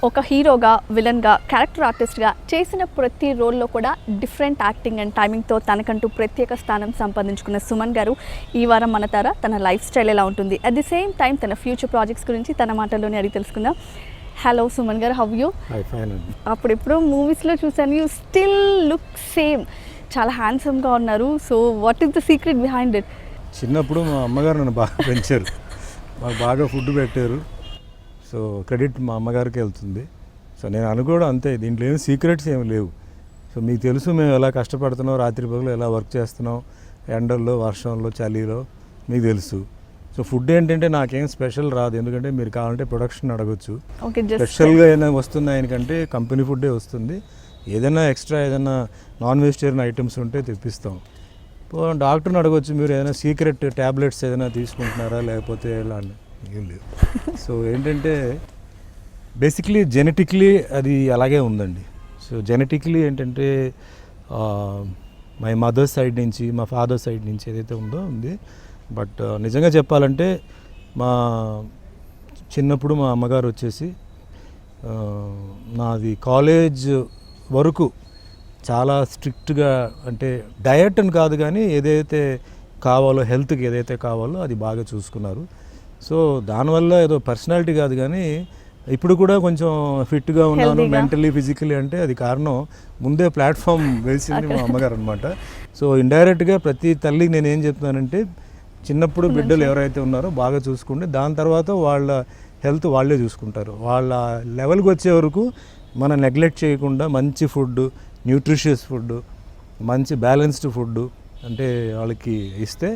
ఒక హీరోగా, విలన్గా, క్యారెక్టర్ ఆర్టిస్ట్గా చేసిన ప్రతి రోల్లో కూడా డిఫరెంట్ యాక్టింగ్ అండ్ టైమింగ్తో తనకంటూ ప్రత్యేక స్థానం సంపాదించుకున్న సుమన్ గారు ఈ వారం మన తన లైఫ్ స్టైల్ ఎలా ఉంటుంది, అట్ ది సేమ్ టైం తన ఫ్యూచర్ ప్రాజెక్ట్స్ గురించి తన మాటల్లోనే అడిగి తెలుసుకుందాం. హలో సుమన్ గారు, హౌ యూ? అప్పుడెప్పుడు మూవీస్లో చూసాను, యూ స్టిల్ లుక్ సేమ్, చాలా హ్యాండ్సమ్గా ఉన్నారు. So what is the secret behind it? చిన్నప్పుడు మా అమ్మగారు నన్ను బాగా పెంచారు, మాకు బాగా ఫుడ్ పెట్టారు. సో క్రెడిట్ మా అమ్మగారికి వెళ్తుంది. సో నేను అనుకోవడం అంతే, దీంట్లో ఏమి సీక్రెట్స్ ఏమి లేవు. సో మీకు తెలుసు మేము ఎలా కష్టపడుతున్నాం, రాత్రి పగలు ఎలా వర్క్ చేస్తున్నాం, ఎండల్లో, వర్షంలో, చలిలో, మీకు తెలుసు. సో ఫుడ్ ఏంటంటే నాకేం స్పెషల్ రాదు, ఎందుకంటే మీరు కావాలంటే ప్రొడక్షన్ అడగచ్చు. స్పెషల్గా ఏదైనా వస్తుంది ఆయనకంటే కంపెనీ ఫుడ్డే వస్తుంది. ఏదైనా ఎక్స్ట్రా ఏదైనా నాన్ వెజిటేరియన్ ఐటమ్స్ ఉంటే తెప్పిస్తాం. డాక్టర్ని అడగచ్చు, మీరు ఏదైనా సీక్రెట్ ట్యాబ్లెట్స్ ఏదైనా తీసుకుంటున్నారా లేకపోతే ఎలా అని. ఏం లేదు. సో ఏంటంటే బేసిక్లీ జెనెటిక్లీ అది అలాగే ఉందండి. సో జెనెటిక్లీ ఏంటంటే మై మదర్ సైడ్ నుంచి, మా ఫాదర్ సైడ్ నుంచి ఏదైతే ఉందో ఉంది. బట్ నిజంగా చెప్పాలంటే మా చిన్నప్పుడు మా అమ్మగారు వచ్చేసి నాది కాలేజ్ వరకు చాలా స్ట్రిక్ట్గా, అంటే డయట్ అని కాదు కానీ ఏదైతే కావాలో, హెల్త్కి ఏదైతే కావాలో అది బాగా చూసుకున్నారు. సో దానివల్ల ఏదో పర్సనాలిటీ కాదు కానీ ఇప్పుడు కూడా కొంచెం ఫిట్గా ఉన్నాను మెంటలీ, ఫిజికలీ. అంటే అది కారణం ముందే ప్లాట్ఫామ్ వేసింది మా అమ్మగారు అనమాట. సో ఇండైరెక్ట్గా ప్రతి తల్లికి నేను ఏం చెప్తున్నానంటే, చిన్నప్పుడు బిడ్డలు ఎవరైతే ఉన్నారో బాగా చూసుకుంటే దాని తర్వాత వాళ్ళ హెల్త్ వాళ్ళే చూసుకుంటారు. వాళ్ళ లెవెల్కి వచ్చే వరకు మనం నెగ్లెక్ట్ చేయకుండా మంచి ఫుడ్, న్యూట్రిషియస్ ఫుడ్, మంచి బ్యాలెన్స్డ్ ఫుడ్ అంటే వాళ్ళకి ఇస్తే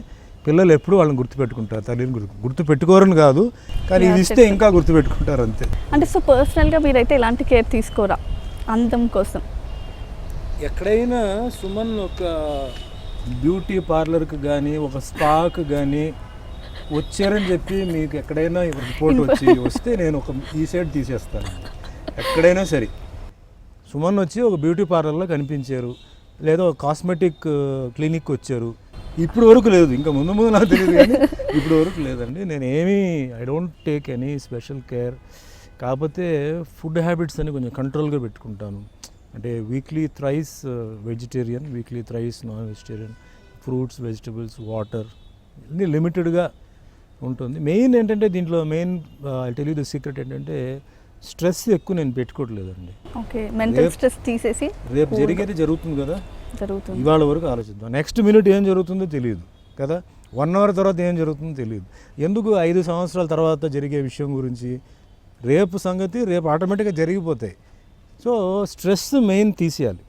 పిల్లలు ఎప్పుడు వాళ్ళని గుర్తుపెట్టుకుంటారు. తల్లిని గుర్తుపెట్టుకోరని కాదు కానీ ఇది ఇస్తే ఇంకా గుర్తుపెట్టుకుంటారు అంతే. అంటే సో పర్సనల్గా మీరైతే ఎలాంటి కేర్ తీసుకోరా అందం కోసం? ఎక్కడైనా సుమన్ ఒక బ్యూటీ పార్లర్కి కానీ ఒక స్పాకి కానీ వచ్చారని చెప్పి మీకు ఎక్కడైనా రిపోర్ట్ వస్తే నేను ఒక ఈ సైడ్ తీసేస్తాను. ఎక్కడైనా సరే సుమన్ వచ్చి ఒక బ్యూటీ పార్లర్లో కనిపించారు, లేదా ఒక కాస్మెటిక్ క్లినిక్ వచ్చారు, ఇప్పుడు వరకు లేదు, ఇంకా ముందు ముందు నాకు తెలియదు కానీ ఇప్పుడు వరకు లేదండి. నేను I don't take any special care. కాకపోతే ఫుడ్ హ్యాబిట్స్ అని కొంచెం కంట్రోల్గా పెట్టుకుంటాను. అంటే weekly thrice vegetarian, weekly thrice non vegetarian, fruits, vegetables, water, అన్నీ లిమిటెడ్గా ఉంటుంది. మెయిన్ ఏంటంటే దీంట్లో main I tell you the secret ఏంటంటే స్ట్రెస్ ఎక్కువ నేను పెట్టుకోవట్లేదండి. ఓకే, మెంటల్ స్ట్రెస్ తీసేసి రేపు జరిగేది జరుగుతుంది కదా, జరుగుతుంది, ఇవాళ వరకు ఆలోచిద్దాం. నెక్స్ట్ మినిట్ ఏం జరుగుతుందో తెలియదు కదా, 1 అవర్ తర్వాత ఏం జరుగుతుందో తెలియదు. ఎందుకు 5 సంవత్సరాల తర్వాత జరిగే విషయం గురించి, రేపు సంగతి రేపు ఆటోమేటిక్గా జరిగిపోతాయి. సో స్ట్రెస్ మెయిన్ తీసేయాలి.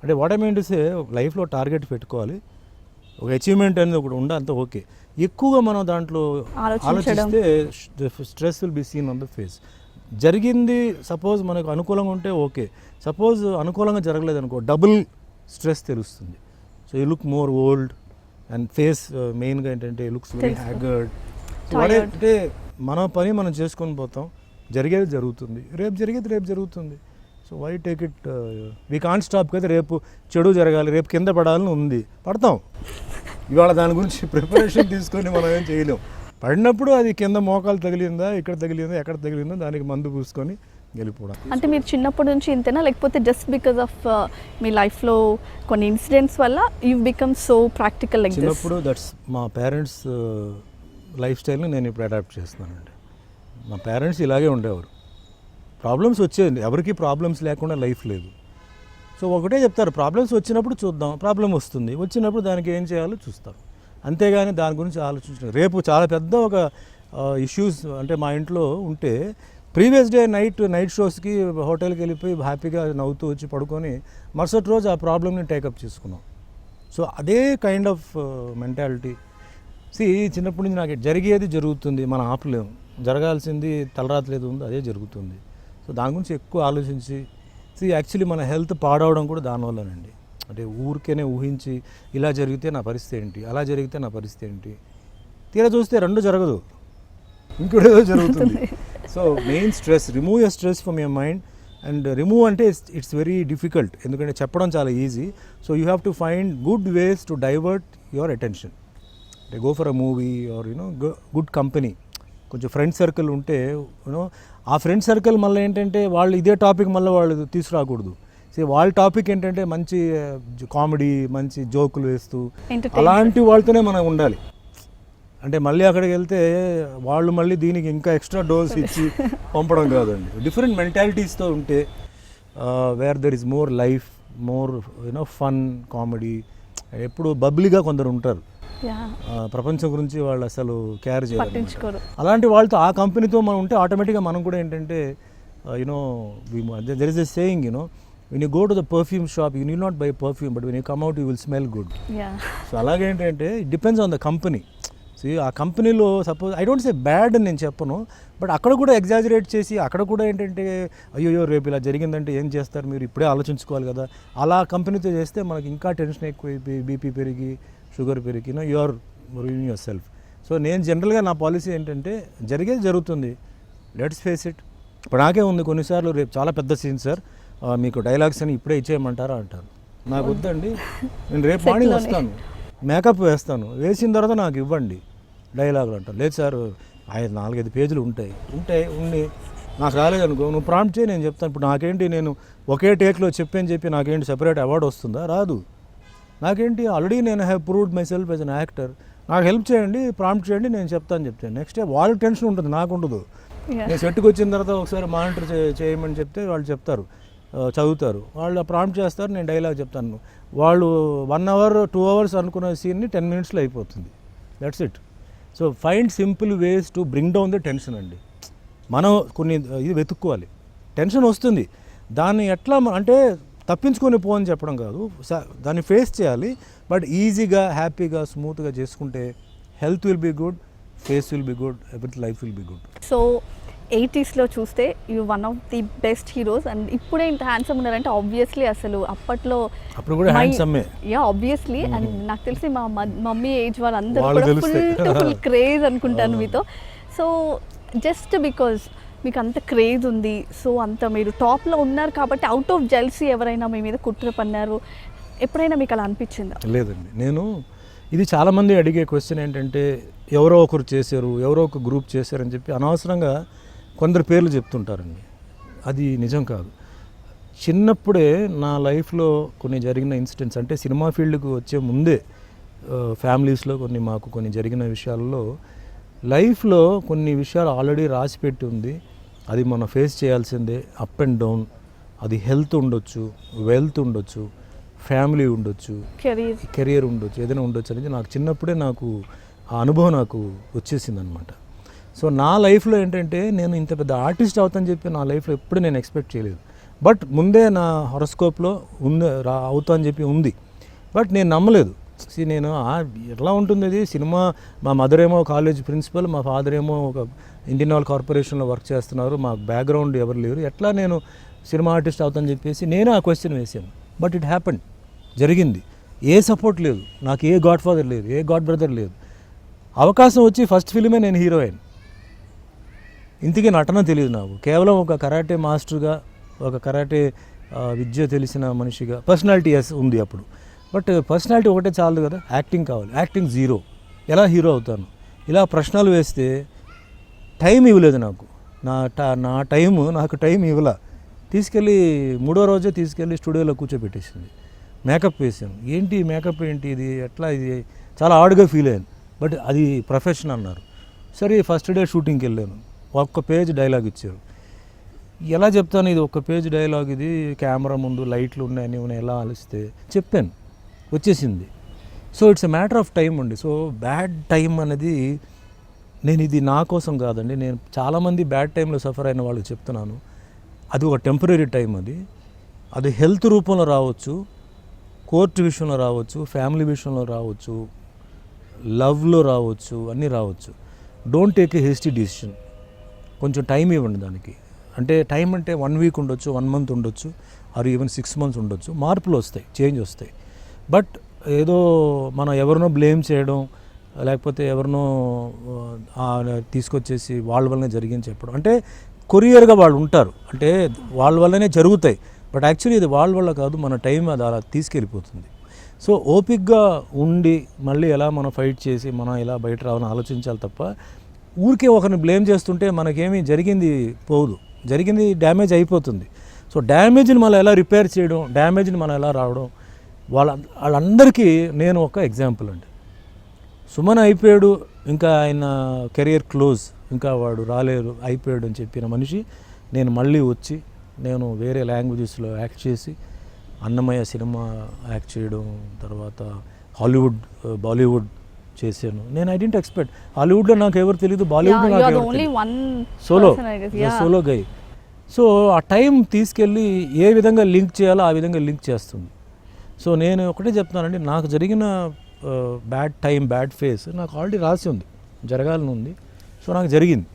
అంటే what I mean to say, లైఫ్లో టార్గెట్ పెట్టుకోవాలి, ఒక అచీవ్మెంట్ అనేది ఒకటి ఉండాలి, అంతా ఓకే. ఎక్కువగా మనం దాంట్లో ఆలోచిస్తే stress will be seen on the face. జరిగింది సపోజ్ మనకు అనుకూలంగా ఉంటే ఓకే, సపోజ్ అనుకూలంగా జరగలేదు అనుకో, డబుల్ స్ట్రెస్ తెలుస్తుంది. So you look more old and face మెయిన్గా ఏంటంటే లుక్స్ వెరీ హ్యాగర్డ్. అంటే మన పని మనం చేసుకొని పోతాం, జరిగేది జరుగుతుంది, రేపు జరిగేది రేపు జరుగుతుంది. So why take it, we can't stop కదా. రేపు చెడు జరగాలి, రేపు కింద పడాలని ఉంది, పడతాం. ఇవాళ దాని గురించి ప్రిపరేషన్ తీసుకొని మనం ఏం చేయలేం. పడినప్పుడు అది కింద మోకాలు తగిలిందా, ఇక్కడ తగిలిందా, ఎక్కడ తగిలిందా, దానికి మందు పూసుకొని వెళ్ళిపోవడం. అంటే మీరు చిన్నప్పటి నుంచి ఇంతేనా, లేకపోతే జస్ట్ బికాస్ ఆఫ్ మీ లైఫ్లో కొన్ని ఇన్సిడెంట్స్ వల్ల you become so practical like this? చిన్నప్పుడు దట్స్ మా పేరెంట్స్ లైఫ్ స్టైల్ని నేను ఇప్పుడు అడాప్ట్ చేస్తున్నానండి. మా పేరెంట్స్ ఇలాగే ఉండేవారు. ప్రాబ్లమ్స్ వచ్చేది, ఎవరికి ప్రాబ్లమ్స్ లేకుండా లైఫ్ లేదు. సో ఒకటే చెప్తారు, ప్రాబ్లమ్స్ వచ్చినప్పుడు చూద్దాం, ప్రాబ్లం వచ్చినప్పుడు దానికి ఏం చేయాలో చూస్తారు, అంతేగాని దాని గురించి ఆలోచించారు. రేపు చాలా పెద్ద ఒక ఇష్యూస్ అంటే మా ఇంట్లో ఉంటే ప్రీవియస్ డే నైట్ షోస్కి హోటల్కి వెళ్ళిపోయి హ్యాపీగా నవ్వుతూ వచ్చి పడుకొని మరుసటి రోజు ఆ ప్రాబ్లమ్ని టేకప్ చేసుకున్నాం. సో అదే కైండ్ ఆఫ్ మెంటాలిటీ. చిన్నప్పటి నుంచి నాకు జరిగేది జరుగుతుంది, మనం ఆపలేము, జరగాల్సింది తలరాత్లేదు ఉంది, అదే జరుగుతుంది. సో దాని గురించి ఎక్కువ ఆలోచించి యాక్చువల్లీ మన హెల్త్ పాడవడం కూడా దానివల్లనండి. అంటే ఊరికేనే ఊహించి ఇలా జరిగితే నా పరిస్థితి ఏంటి, అలా జరిగితే నా పరిస్థితి ఏంటి, తీరా చూస్తే రెండు జరగదు, ఇంకోటేదో జరుగుతుంది. So main stress, remove your stress from your mind. And remove అంటే ఇట్స్ వెరీ డిఫికల్ట్, ఎందుకంటే చెప్పడం చాలా easy. So you have to find good ways to divert your attention. అంటే go for a movie or good company, కొంచెం friend circle ఉంటే ఆ friend circle మళ్ళీ ఏంటంటే వాళ్ళు ఇదే టాపిక్ మళ్ళీ వాళ్ళు తీసుకురాకూడదు. వాళ్ళ టాపిక్ ఏంటంటే మంచి కామెడీ, మంచి జోకులు వేస్తూ అలాంటి వాళ్ళతోనే మనం ఉండాలి. అంటే మళ్ళీ అక్కడికి వెళ్తే వాళ్ళు మళ్ళీ దీనికి ఇంకా ఎక్స్ట్రా డోస్ ఇచ్చి పంపడం కాదండి. డిఫరెంట్ మెంటాలిటీస్తో ఉంటే where there is more life, more fun, comedy. ఎప్పుడు బబ్లీగా కొందరు ఉంటారు, ప్రపంచం గురించి వాళ్ళు అసలు కేర్ చేయరు. అలాంటి వాళ్ళతో ఆ కంపెనీతో మనం ఉంటే ఆటోమేటిక్గా మనం కూడా ఏంటంటే there is a saying, when you go to the perfume shop, you need not buy perfume, but when you come out, you will smell good. So అలాగేంటంటే it depends on the company. ఆ కంపెనీలో suppose I don't say bad అని నేను చెప్పను, but అక్కడ కూడా exaggerate చేసి అక్కడ కూడా ఏంటంటే అయ్యో రేపు ఇలా జరిగిందంటే ఏం చేస్తారు మీరు, ఇప్పుడే ఆలోచించుకోవాలి కదా. అలా కంపెనీతో చేస్తే మనకి ఇంకా టెన్షన్ ఎక్కువ, బీపీ పెరిగి, షుగర్ పెరిగి, you are ruining yourself. So నేను జనరల్గా నా పాలసీ ఏంటంటే జరిగేది జరుగుతుంది, లెట్స్ ఫేస్ ఇట్. ఇప్పుడు నాకే ఉంది కొన్నిసార్లు రేపు చాలా పెద్ద సీన్ సార్, మీకు డైలాగ్స్ అని ఇప్పుడే ఇచ్చేయమంటారా అంటారు. నాకు వద్దండి, నేను రేపు మార్నింగ్ వస్తాను, మేకప్ వేస్తాను, వేసిన తర్వాత నాకు ఇవ్వండి డైలాగులు అంటారు. లేదు సార్ 4-5 పేజీలు ఉండి నాకు రాలేదనుకో, నువ్వు ప్రాంప్ట్ చేయి, నేను చెప్తాను. ఇప్పుడు నాకేంటి, నేను ఒకే టేక్లో చెప్పి నాకేంటి సెపరేట్ అవార్డు వస్తుందా? రాదు. నాకేంటి, ఆల్రెడీ నేను have proved my self as an actor. నాకు హెల్ప్ చేయండి, ప్రాంప్ట్ చేయండి, నేను చెప్తాను. నెక్స్ట్ డే వాళ్ళకి టెన్షన్ ఉంటుంది, నాకు ఉండదు. నేను సెట్కి వచ్చిన తర్వాత ఒకసారి మానిటర్ చేయమని చెప్తే వాళ్ళు చెప్తారు, చదువుతారు, వాళ్ళు ప్రాంప్ట్ చేస్తారు, నేను డైలాగ్ చెప్తాను. వాళ్ళు 1 hour 2 hours అనుకున్న సీన్ని 10 minutesలో అయిపోతుంది. That's it. So find simple ways to bring down the tension అండి. మనం కొన్ని ఇది వెతుక్కోవాలి. టెన్షన్ వస్తుంది, దాన్ని ఎట్లా అంటే తప్పించుకొని పోని చెప్పడం కాదు, దాన్ని ఫేస్ చేయాలి. బట్ ఈజీగా, హ్యాపీగా, స్మూత్గా చేసుకుంటే health will be good, face will be good, every life will be good. So 80sలో చూస్తే you one of the best heroes. And ఇప్పుడే ఇంత హ్యాండ్సమ్ ఉన్నారంటే ఆబ్వియస్లీ అసలు అప్పుడు కూడా హ్యాండ్సమే. ఆబ్వియస్లీ. అండ్ నాకు తెలిసి మా మమ్మీ ఏజ్ వాళ్ళందరూ కూడా ఫుల్ క్రేజ్ అనుకుంటాను మీతో. సో జస్ట్ బికాజ్ మీకు అంత క్రేజ్ ఉంది, సో అంత మీరు టాప్లో ఉన్నారు కాబట్టి అవుట్ ఆఫ్ జెల్సీ ఎవరైనా మీ మీద కుట్ర పన్నారు, ఎప్పుడైనా మీకు అలా అనిపించిందా? లేదండి. నేను ఇది చాలామంది అడిగే క్వశ్చన్ ఏంటంటే ఎవరో ఒకరు చేశారు, ఎవరో ఒక గ్రూప్ చేశారని చెప్పి అనవసరంగా కొందరు పేర్లు చెప్తుంటారండి. అది నిజం కాదు. చిన్నప్పుడే నా లైఫ్లో కొన్ని జరిగిన ఇన్సిడెంట్స్, అంటే సినిమా ఫీల్డ్కి వచ్చే ముందే ఫ్యామిలీస్లో మాకు కొన్ని జరిగిన విషయాల్లో లైఫ్లో కొన్ని విషయాలు ఆల్రెడీ రాసిపెట్టి ఉంది. అది మనం ఫేస్ చేయాల్సిందే, అప్ అండ్ డౌన్. అది హెల్త్ ఉండొచ్చు, వెల్త్ ఉండొచ్చు, ఫ్యామిలీ ఉండొచ్చు, కెరియర్ ఉండొచ్చు, ఏదైనా ఉండొచ్చు అనేది నాకు చిన్నప్పుడే ఆ అనుభవం నాకు వచ్చేసింది అనమాట. సో నా లైఫ్లో ఏంటంటే నేను ఇంత పెద్ద ఆర్టిస్ట్ అవుతానని చెప్పి నా లైఫ్లో ఎప్పుడు నేను ఎక్స్పెక్ట్ చేయలేదు. బట్ ముందే నా హొరోస్కోప్లో అవుతా అని చెప్పి ఉంది, బట్ నేను నమ్మలేదు. నేను ఎట్లా ఉంటుంది అది సినిమా, మా మదర్ ఏమో కాలేజ్ ప్రిన్సిపల్, మా ఫాదర్ ఏమో ఒక ఇండియన్ ఆయిల్ కార్పొరేషన్లో వర్క్ చేస్తున్నారు, మాకు బ్యాక్గ్రౌండ్ ఎవరు లేరు, ఎట్లా నేను సినిమా ఆర్టిస్ట్ అవుతానని చెప్పేసి నేను ఆ క్వశ్చన్ వేసాను. బట్ ఇట్ హ్యాపెండ్, జరిగింది. ఏ సపోర్ట్ లేదు నాకు, ఏ గాడ్ ఫాదర్ లేదు, ఏ గాడ్ బ్రదర్ లేదు. అవకాశం వచ్చి ఫస్ట్ ఫిలిమే నేను హీరోయిన్. ఇంతకీ నటన తెలియదు నాకు, కేవలం ఒక కరాటే మాస్టర్గా, ఒక కరాటే విద్య తెలిసిన మనిషిగా. పర్సనాలిటీ ఉంది అప్పుడు, బట్ పర్సనాలిటీ ఒకటే చాలు కదా, యాక్టింగ్ కావాలి. యాక్టింగ్ జీరో, ఎలా హీరో అవుతాను? ఇలా ప్రశ్నలు వేస్తే టైం ఇవ్వలేదు నాకు. నా టైము నాకు టైం ఇవ్వలా. తీసుకెళ్ళి 3వ రోజే తీసుకెళ్ళి స్టూడియోలో కూర్చోబెట్టేసింది. మేకప్ వేసాను. ఏంటి మేకప్ ఏంటి ఇది, ఎట్లా ఇది, చాలా ఆడ్గా ఫీల్ అయ్యాను. బట్ అది ప్రొఫెషన్ అన్నారు. సరే ఫస్ట్ డే షూటింగ్కి వెళ్ళాను. ఒక్క పేజ్ డైలాగ్ ఇచ్చారు. ఎలా చెప్తాను, ఇది ఒక్క పేజ్ డైలాగ్, ఇది కెమెరా ముందు లైట్లు ఉన్నాయని ఎలా ఆలోచిస్తే చెప్పాను, వచ్చేసింది. So it's a matter of time అండి. సో బ్యాడ్ టైం అనేది నేను ఇది నా కోసం కాదండి, నేను చాలామంది బ్యాడ్ టైంలో సఫర్ అయిన వాళ్ళకి చెప్తున్నాను. అది ఒక టెంపరీ టైం. అది హెల్త్ రూపంలో రావచ్చు, కోర్టు విషయంలో రావచ్చు, ఫ్యామిలీ విషయంలో రావచ్చు, లవ్లో రావచ్చు, అన్నీ రావచ్చు. Don't take a hasty decision. కొంచెం టైం ఇవ్వండి దానికి. అంటే టైం అంటే 1 week ఉండొచ్చు, 1 month ఉండొచ్చు, ఆర్ ఈవెన్ 6 months ఉండొచ్చు. మార్పులు వస్తాయి, చేంజ్ వస్తాయి. బట్ ఏదో మనం ఎవరినో బ్లేమ్ చేయడం, లేకపోతే ఎవరినో తీసుకొచ్చేసి వాళ్ళ వల్లనే జరిగింది చెప్పడం, అంటే కొరియర్గా వాళ్ళు ఉంటారు, అంటే వాళ్ళ వల్లనే జరుగుతాయి. బట్ యాక్చువల్లీ ఇది వాళ్ళ వల్ల కాదు, మన టైం అది అలా తీసుకెళ్ళిపోతుంది. సో ఓపిక్గా ఉండి మళ్ళీ ఎలా మనం ఫైట్ చేసి మనం ఎలా బయట రావాలని ఆలోచించాలి తప్ప ఊరికే ఒకరిని బ్లేమ్ చేస్తుంటే మనకేమీ జరిగింది పోదు, జరిగింది డ్యామేజ్ అయిపోతుంది. సో డ్యామేజ్ని మనం ఎలా రిపేర్ చేయడం, డ్యామేజ్ని మనం ఎలా రావడం, వాళ్ళందరికీ నేను ఒక ఎగ్జాంపుల్ అండి. సుమన్ అయిపోయాడు, ఇంకా ఆయన కెరియర్ క్లోజ్, ఇంకా వాడు రాలేరు, అయిపోయాడు అని చెప్పిన మనిషి నేను మళ్ళీ వచ్చి నేను వేరే లాంగ్వేజెస్లో యాక్ట్ చేసి అన్నమయ్య సినిమా యాక్ట్ చేయడం, తర్వాత హాలీవుడ్ బాలీవుడ్ చేశాను. నేను ఐ డెంట్ ఎక్స్పెక్ట్, హాలీవుడ్లో నాకు ఎవరు తెలియదు, బాలీవుడ్లో నాకు ఎవరు తెలియదు, సోలో గై. సో ఆ టైం తీసుకెళ్ళి ఏ విధంగా లింక్ చేయాలో ఆ విధంగా లింక్ చేస్తుంది. సో నేను ఒకటే చెప్తున్నానండి, నాకు జరిగిన బ్యాడ్ టైం, బ్యాడ్ ఫేస్ నాకు ఆల్రెడీ రాసి ఉంది, జరగాలని ఉంది. సో నాకు జరిగింది.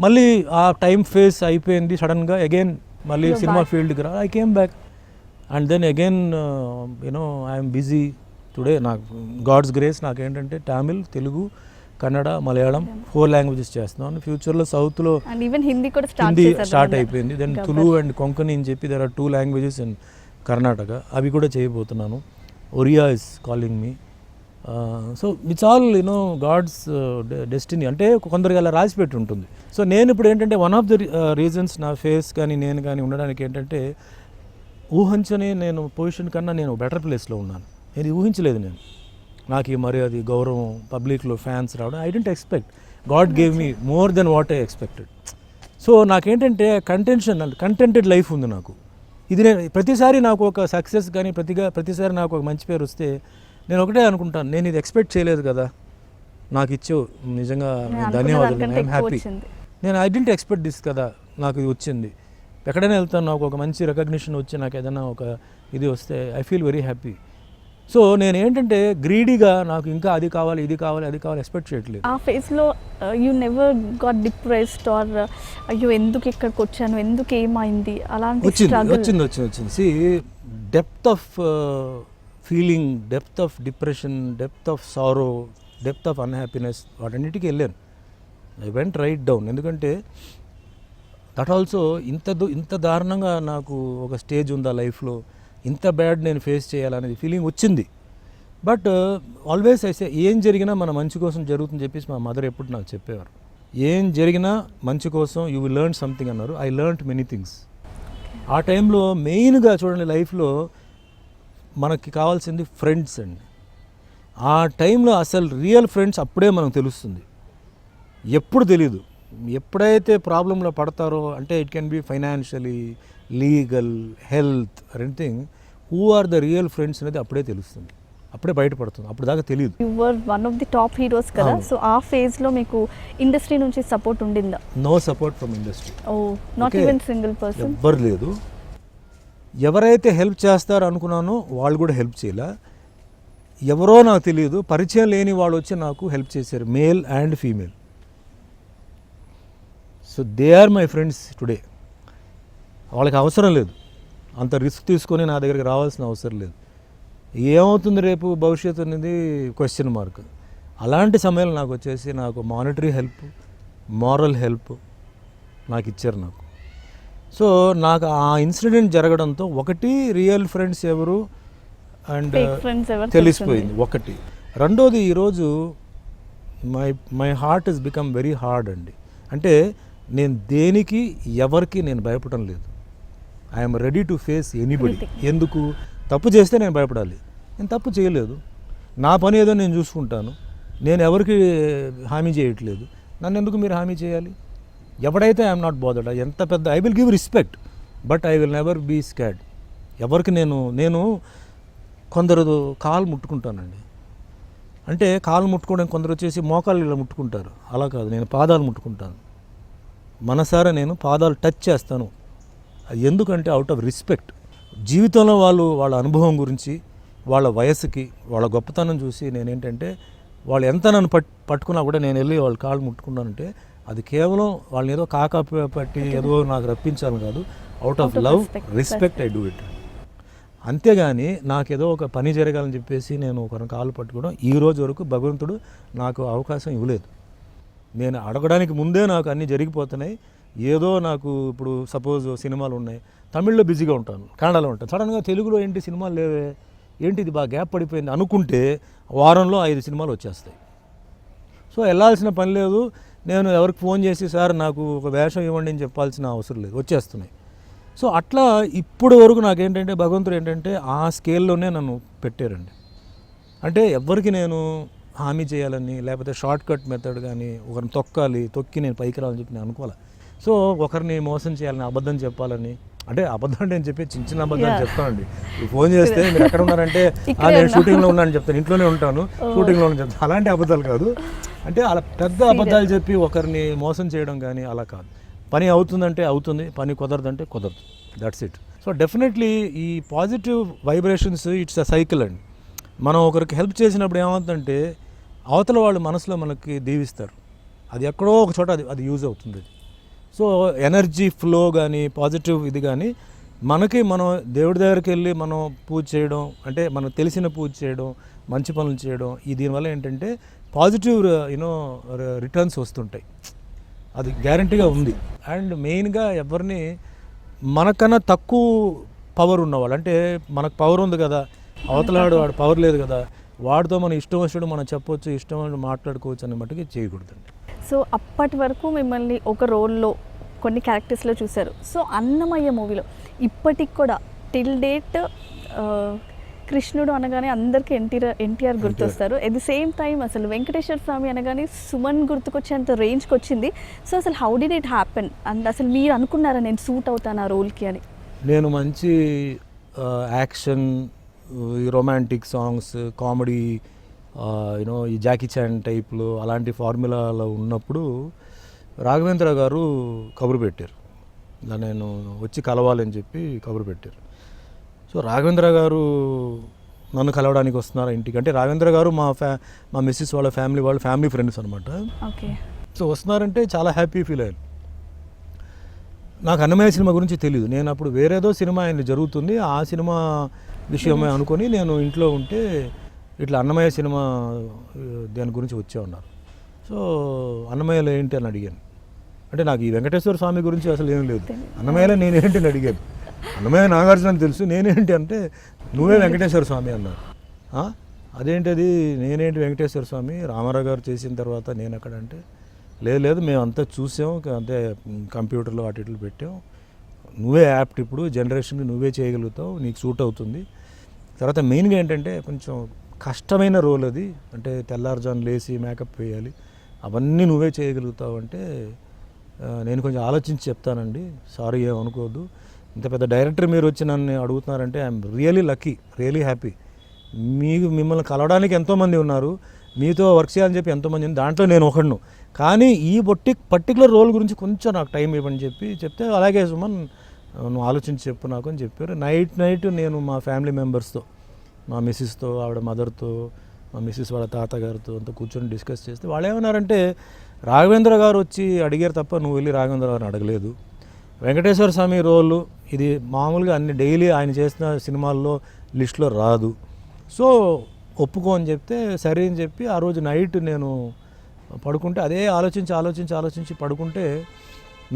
మళ్ళీ ఆ టైం ఫేస్ అయిపోయింది సడన్గా, అగైన్ మళ్ళీ సినిమా ఫీల్డ్కి రా, I came back and then again you know I'm busy today. నాకు గాడ్స్ గ్రేస్ నాకేంటంటే తమిళ్, తెలుగు, కన్నడ, మలయాళం 4 లాంగ్వేజెస్ చేస్తున్నాను. ఫ్యూచర్లో సౌత్లో హిందీ స్టార్ట్ అయిపోయింది. దెన్ తులు అండ్ కొంకణి అని చెప్పి there are 2 languages in Karnataka, అవి కూడా చేయబోతున్నాను. Oriya is calling me. So it's all you know God's destiny, అంటే కొందరికి అలా రాసి పెట్టి ఉంటుంది. సో నేను ఇప్పుడు ఏంటంటే వన్ ఆఫ్ ద రీజన్స్ నా ఫేస్ కానీ నేను కానీ ఉండడానికి ఏంటంటే, ఊహించని నేను పొజిషన్ కన్నా నేను బెటర్ ప్లేస్లో ఉన్నాను. నేను ఊహించలేదు, నాకు ఈ మర్యాద, గౌరవం, పబ్లిక్లో ఫ్యాన్స్ రావడం I didn't expect. God gave me more than what I expected. So నాకేంటంటే కంటెంటెడ్ లైఫ్ ఉంది నాకు. ఇది నేను ప్రతిసారి నాకు ఒక సక్సెస్ కానీ ప్రతిసారి నాకు ఒక మంచి పేరు వస్తే నేను ఒకటే అనుకుంటాను, నేను ఇది ఎక్స్పెక్ట్ చేయలేదు కదా, నాకు ఇచ్చావు, నిజంగా ధన్యవాదాలు, ఐఎమ్ హ్యాపీ. నేను ఐ డెంట్ ఎక్స్పెక్ట్ దిస్ కదా, నాకు ఇది వచ్చింది. ఎక్కడైనా వెళ్తాను, నాకు ఒక మంచి రికగ్నిషన్ వచ్చి నాకు ఏదైనా ఒక ఇది వస్తే I feel very happy. So నేను ఏంటంటే గ్రీడీగా నాకు ఇంకా అది కావాలి, ఇది కావాలి, అది కావాలి ఎక్స్పెక్ట్ చేయట్లేదు. ఆ ఫేజ్లో you never got depressed or అయ్యో ఎందుకు ఇక్కడికి వచ్చాను, ఎందుకు ఏమైంది, అలాంటి వచ్చింది. See depth of feeling, depth of depression, depth of sorrow, depth of unhappiness, వాటన్నిటికీ వెళ్ళాను. I went right down. ఎందుకంటే దట్ ఆల్సో ఇంత దారుణంగా నాకు ఒక స్టేజ్ ఉందా లైఫ్లో, ఇంత బ్యాడ్ నేను ఫేస్ చేయాలనేది ఫీలింగ్ వచ్చింది. బట్ ఆల్వేస్ అయితే ఏం జరిగినా మన మంచి కోసం జరుగుతుందని చెప్పేసి మా మదర్ ఎప్పుడు నాకు చెప్పేవారు. ఏం జరిగినా మంచి కోసం, యూ విల్ లెర్న్ సంథింగ్ అన్నారు. I learned many things. ఆ టైంలో మెయిన్గా చూడండి, లైఫ్లో మనకి కావాల్సింది ఫ్రెండ్స్ అండి. ఆ టైంలో అసలు రియల్ ఫ్రెండ్స్ అప్పుడే మనకు తెలుస్తుంది, ఎప్పుడు తెలీదు. ఎప్పుడైతే ప్రాబ్లంలో పడతారో, అంటే it can be financially, legal, health, anything, who are the real friends అనేది అప్పుడే తెలుస్తుంది, అప్పుడే బయటపడుతుంది, అప్పుడు దాకా తెలియదు. You were one of the top heroes కదా, సో ఆ ఫేజ్ లో మీకు ఇండస్ట్రీ నుంచి సపోర్ట్ ఉండిందా? No support from industry. Oh, not even single person? ఎవ్వరు లేదు. ఎవరైతే హెల్ప్ చేస్తారో అనుకున్నానో వాళ్ళు కూడా హెల్ప్ చేయలే. ఎవరో నాకు తెలియదు, పరిచయం లేని వాళ్ళు వచ్చి నాకు హెల్ప్ చేశారు, male and female. So they are my friends today. వాళ్ళకి అవసరం లేదు, అంత రిస్క్ తీసుకొని నా దగ్గరికి రావాల్సిన అవసరం లేదు. ఏమవుతుంది రేపు భవిష్యత్తు అనేది క్వశ్చన్ మార్క్. అలాంటి సమయంలో నాకు వచ్చేసి నాకు మానిటరీ హెల్ప్, మారల్ హెల్ప్ నాకు ఇచ్చారు నాకు. సో నాకు ఆ ఇన్సిడెంట్ జరగడంతో ఒకటి రియల్ ఫ్రెండ్స్ ఎవరు అండ్ తెలిసిపోయింది ఒకటి. రెండోది, ఈరోజు my heart is become very hard అండి. అంటే నేను దేనికి ఎవరికి నేను భయపడడం లేదు. I'm ready to face anybody. ఎందుకు? తప్పు చేస్తే నేను భయపడాలి. నేను తప్పు చేయలేదు, నా పని ఏదో నేను చూసుకుంటాను, నేను ఎవరికి హామీ చేయట్లేదు, నన్ను ఎందుకు మీరు హామీ చేయాలి? ఎవడైతే ఐఎమ్ నాట్ బోదర్డ్, ఎంత పెద్ద, I will give respect but I will never be scared. ఎవరికి నేను కొందరు కాలు ముట్టుకుంటానండి. అంటే కాలు ముట్టుకోవడం, కొందరు వచ్చేసి మోకాళ్ళు ఇలా ముట్టుకుంటారు, అలా కాదు, నేను పాదాలు ముట్టుకుంటాను. మనసారా నేను పాదాలు టచ్ చేస్తాను. అది ఎందుకంటే అవుట్ ఆఫ్ రెస్పెక్ట్. జీవితంలో వాళ్ళ అనుభవం గురించి, వాళ్ళ వయసుకి, వాళ్ళ గొప్పతనం చూసి నేనేంటంటే వాళ్ళు ఎంత నన్ను పట్టుకున్నా కూడా నేను వెళ్ళి వాళ్ళ కాళ్ళు ముట్టుకున్నానంటే అది కేవలం వాళ్ళని ఏదో పట్టి ఏదో నాకు రప్పించాలని కాదు, out of love, respect I do it. అంతేగాని నాకేదో ఒక పని జరగాలని చెప్పేసి నేను ఒకరిని కాళ్ళు పట్టుకోవడం ఈ రోజు వరకు భగవంతుడు నాకు అవకాశం ఇవ్వలేదు. నేను అడగడానికి ముందే నాకు అన్నీ జరిగిపోతున్నాయి. ఏదో నాకు ఇప్పుడు సపోజ్ సినిమాలు ఉన్నాయి, తమిళ్లో బిజీగా ఉంటాను, కన్నడలో ఉంటాను, సడన్గా తెలుగులో ఏంటి సినిమాలు లేవే, ఏంటి ఇది బాగా గ్యాప్ పడిపోయింది అనుకుంటే వారంలో 5 సినిమాలు వచ్చేస్తాయి. సో వెళ్ళాల్సిన పని లేదు, నేను ఎవరికి ఫోన్ చేసి సార్ నాకు ఒక వేషం ఇవ్వండి అని చెప్పాల్సిన అవసరం లేదు, వచ్చేస్తున్నాయి. సో అట్లా ఇప్పుడు వరకు నాకేంటంటే భగవంతుడు ఏంటంటే ఆ స్కేల్లోనే నన్ను పెట్టారండి. అంటే ఎవరికి నేను హామీ చేయాలని లేకపోతే షార్ట్ కట్ మెథడ్ కానీ ఒకరిని తొక్కి నేను పైకి రావాలని చెప్పి నేను అనుకోవాలి. సో ఒకరిని మోసం చేయాలని, అబద్ధం చెప్పాలని, అంటే అబద్ధం అంటే నేను చెప్పి చిన్న చిన్న అబద్ధాలు చెప్తానండి. ఫోన్ చేస్తే మీరు ఎక్కడ ఉన్నారంటే నేను షూటింగ్లో ఉన్నాను చెప్తాను, ఇంట్లోనే ఉంటాను, షూటింగ్లో ఉన్నాను చెప్తాను. అలాంటి అబద్ధాలు కాదు, అంటే అలా పెద్ద అబద్ధాలు చెప్పి ఒకరిని మోసం చేయడం కానీ అలా కాదు. పని అవుతుందంటే అవుతుంది, పని కుదరదంటే కుదరదు, దట్స్ ఇట్. సో డెఫినెట్లీ ఈ positive vibrations it's a cycle అండి. మనం ఒకరికి హెల్ప్ చేసినప్పుడు ఏమవుతుందంటే అవతల వాళ్ళు మనసులో మనకి దీవిస్తారు, అది ఎక్కడో ఒక చోట అది యూజ్ అవుతుంది. సో ఎనర్జీ ఫ్లో కానీ పాజిటివ్ ఇది కానీ మనకి మనం దేవుడి దగ్గరికి వెళ్ళి మనం పూజ చేయడం, అంటే మనకు తెలిసిన పూజ చేయడం, మంచి పనులు చేయడం, ఈ దీనివల్ల ఏంటంటే పాజిటివ్ రిటర్న్స్ వస్తుంటాయి, అది గ్యారంటీగా ఉంది. అండ్ మెయిన్గా ఎవరిని మనకన్నా తక్కువ పవర్ ఉన్నవాళ్ళు, అంటే మనకు పవర్ ఉంది కదా, అవతలాడు వాడు పవర్ లేదు కదా, వాడితో మనం ఇష్టం వచ్చినట్టు మనం చెప్పొచ్చు, ఇష్టం వచ్చినట్టు మాట్లాడుకోవచ్చు అనే మట్టుకి చేయకూడదండి. సో అప్పటి వరకు మిమ్మల్ని ఒక రోల్లో కొన్ని క్యారెక్టర్స్లో చూశారు. సో అన్నమయ్య మూవీలో ఇప్పటికి కూడా టిల్ డేట్ కృష్ణుడు అనగానే అందరికీ ఎన్టీఆర్ గుర్తొస్తారు. ఎట్ ది సేమ్ టైం అసలు వెంకటేశ్వర స్వామి అనగానే సుమన్ గుర్తుకొచ్చేంత రేంజ్కి వచ్చింది. సో అసలు how did it happen and అసలు మీరు అనుకున్నారా నేను సూట్ అవుతాను ఆ రోల్కి అని? నేను మంచి యాక్షన్, రొమాంటిక్ సాంగ్స్, కామెడీ, ఈ జాకీ చాన్ టైప్లో అలాంటి ఫార్ములాలో ఉన్నప్పుడు రాఘవేంద్ర గారు కబురు పెట్టారు, ఇలా నేను వచ్చి కలవాలని చెప్పి కబురు పెట్టారు. సో రాఘవేంద్ర గారు నన్ను కలవడానికి వస్తున్నారు ఇంటికి, అంటే రాఘవేంద్ర గారు మా మిస్సెస్ వాళ్ళ ఫ్యామిలీ ఫ్రెండ్స్ అనమాట. ఓకే. సో వస్తున్నారంటే చాలా హ్యాపీ ఫీల్ అయ్యాను. నాకు అన్నమయ్య సినిమా గురించి తెలియదు, నేను అప్పుడు వేరేదో సినిమా ఆయన జరుగుతుంది, ఆ సినిమా విషయమే అనుకొని నేను ఇంట్లో ఉంటే ఇట్లా అన్నమయ్య సినిమా దాని గురించి వచ్చే ఉన్నారు. సో అన్నమయ్యలో ఏంటి అని అడిగాను, అంటే నాకు ఈ వెంకటేశ్వర స్వామి గురించి అసలు ఏం లేదు, అన్నమయ్యలో నేనేంటి అని అడిగాను. అన్నమయ్య నాగార్జున తెలుసు, నేనేంటి అంటే నువ్వే వెంకటేశ్వర స్వామి అన్నారు. అదేంటది, నేనేంటి వెంకటేశ్వర స్వామి, రామారావు గారు చేసిన తర్వాత నేను అక్కడ అంటే లేదు మేమంతా చూసాం, అంటే కంప్యూటర్లో అటు ఇట్లు పెట్టాం, నువ్వే యాప్ట్, ఇప్పుడు జనరేషన్కి నువ్వే చేయగలుగుతావు, నీకు సూట్ అవుతుంది. తర్వాత మెయిన్గా ఏంటంటే కొంచెం కష్టమైన రోల్ అది, అంటే తెల్లారుజాను లేచి మేకప్ వేయాలి, అవన్నీ నువ్వే చేయగలుగుతావు అంటే నేను కొంచెం ఆలోచించి చెప్తానండి, సారీ ఏమనుకోవద్దు, ఇంత పెద్ద డైరెక్టర్ మీరు వచ్చి నన్ను అడుగుతున్నారంటే I'm really lucky, really happy. మిమ్మల్ని కలవడానికి ఎంతోమంది ఉన్నారు, మీతో వర్క్ చేయాలని చెప్పి ఎంతోమంది ఉంది, దాంట్లో నేను ఒకడును, కానీ ఈ పర్టికులర్ రోల్ గురించి కొంచెం నాకు టైం ఇవ్వని చెప్తే అలాగే సుమన్ నువ్వు ఆలోచించి చెప్పు నాకు అని చెప్పారు. నైట్ నేను మా ఫ్యామిలీ మెంబర్స్తో, మా మిస్సెస్తో, ఆవిడ మదర్తో, మా మిస్సెస్ వాళ్ళ తాతగారితో అంతా కూర్చొని డిస్కస్ చేస్తే వాళ్ళు ఏమన్నారంటే రాఘవేంద్ర గారు వచ్చి అడిగారు తప్ప నువ్వు వెళ్ళి రాఘవేంద్ర గారిని అడగలేదు, వెంకటేశ్వర స్వామి రోలు ఇది మామూలుగా అన్ని డైలీ ఆయన చేసిన సినిమాల్లో లిస్టులో రాదు, సో ఒప్పుకో అని చెప్తే సరే అని చెప్పి ఆ రోజు నైట్ నేను పడుకుంటే అదే ఆలోచించి పడుకుంటే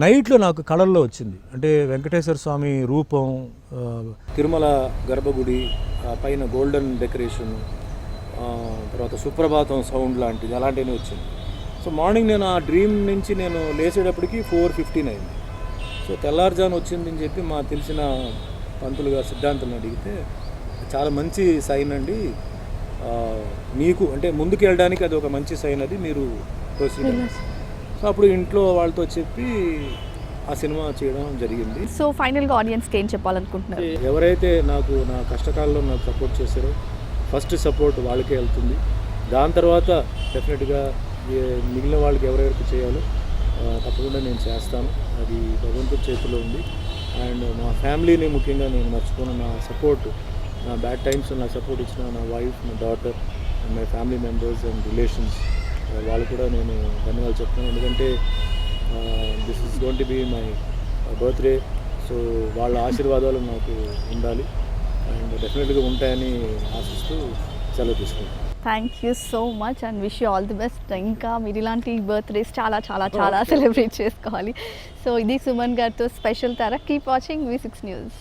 నైట్లో నాకు కళల్లో వచ్చింది, అంటే వెంకటేశ్వర స్వామి రూపం, తిరుమల గర్భగుడి పైన గోల్డెన్ డెకరేషన్, తర్వాత సుప్రభాతం సౌండ్ లాంటిది అలాంటివి వచ్చింది. సో మార్నింగ్ నేను ఆ డ్రీమ్ నుంచి నేను లేచేటప్పటికి 4:15 అయింది. సో తెల్లారుజాను వచ్చిందని చెప్పి మా తెలిసిన పంతులు గారు సిద్ధాంతులను అడిగితే చాలా మంచి సైన్ అండి, మీకు అంటే ముందుకు వెళ్ళడానికి అది ఒక మంచి సైన్, అది మీరు ప్రొసీడ్. సో అప్పుడు ఇంట్లో వాళ్ళతో చెప్పి ఆ సినిమా చేయడం జరిగింది. సో ఫైనల్గా ఆడియన్స్కి ఏం చెప్పాలనుకుంటున్నారు? ఎవరైతే నాకు నా కష్టకాలంలో నాకు సపోర్ట్ చేశారో ఫస్ట్ సపోర్ట్ వాళ్ళకే వెళ్తుంది, దాని తర్వాత డెఫినెట్గా మిగిలిన వాళ్ళకి ఎవరెవరికి చేయాలో తప్పకుండా నేను చేస్తాను, అది భగవంతుడి చేతిలో ఉంది. అండ్ మా ఫ్యామిలీని ముఖ్యంగా నేను మర్చిపోను, నా సపోర్ట్, నా బ్యాడ్ టైమ్స్ నాకు సపోర్ట్ ఇచ్చిన నా వైఫ్, నా daughter and my family members and relations, వాళ్ళు కూడా నేను ధన్యవాదాలు చెప్తున్నాను. ఎందుకంటే this is going to be my birthday, so వాళ్ళ ఆశీర్వాదాలు నాకు ఉండాలి అండ్ డెఫినెట్గా ఉంటాయని ఆశిస్తూ సెలవు తీసుకుంటాను. Thank you so much and wish you all the best. ఇంకా మీరు ఇలాంటి బర్త్డేస్ చాలా సెలబ్రేట్ చేసుకోవాలి. సో ఇది సుమన్ గారితో స్పెషల్ తారా. Keep watching V6 News.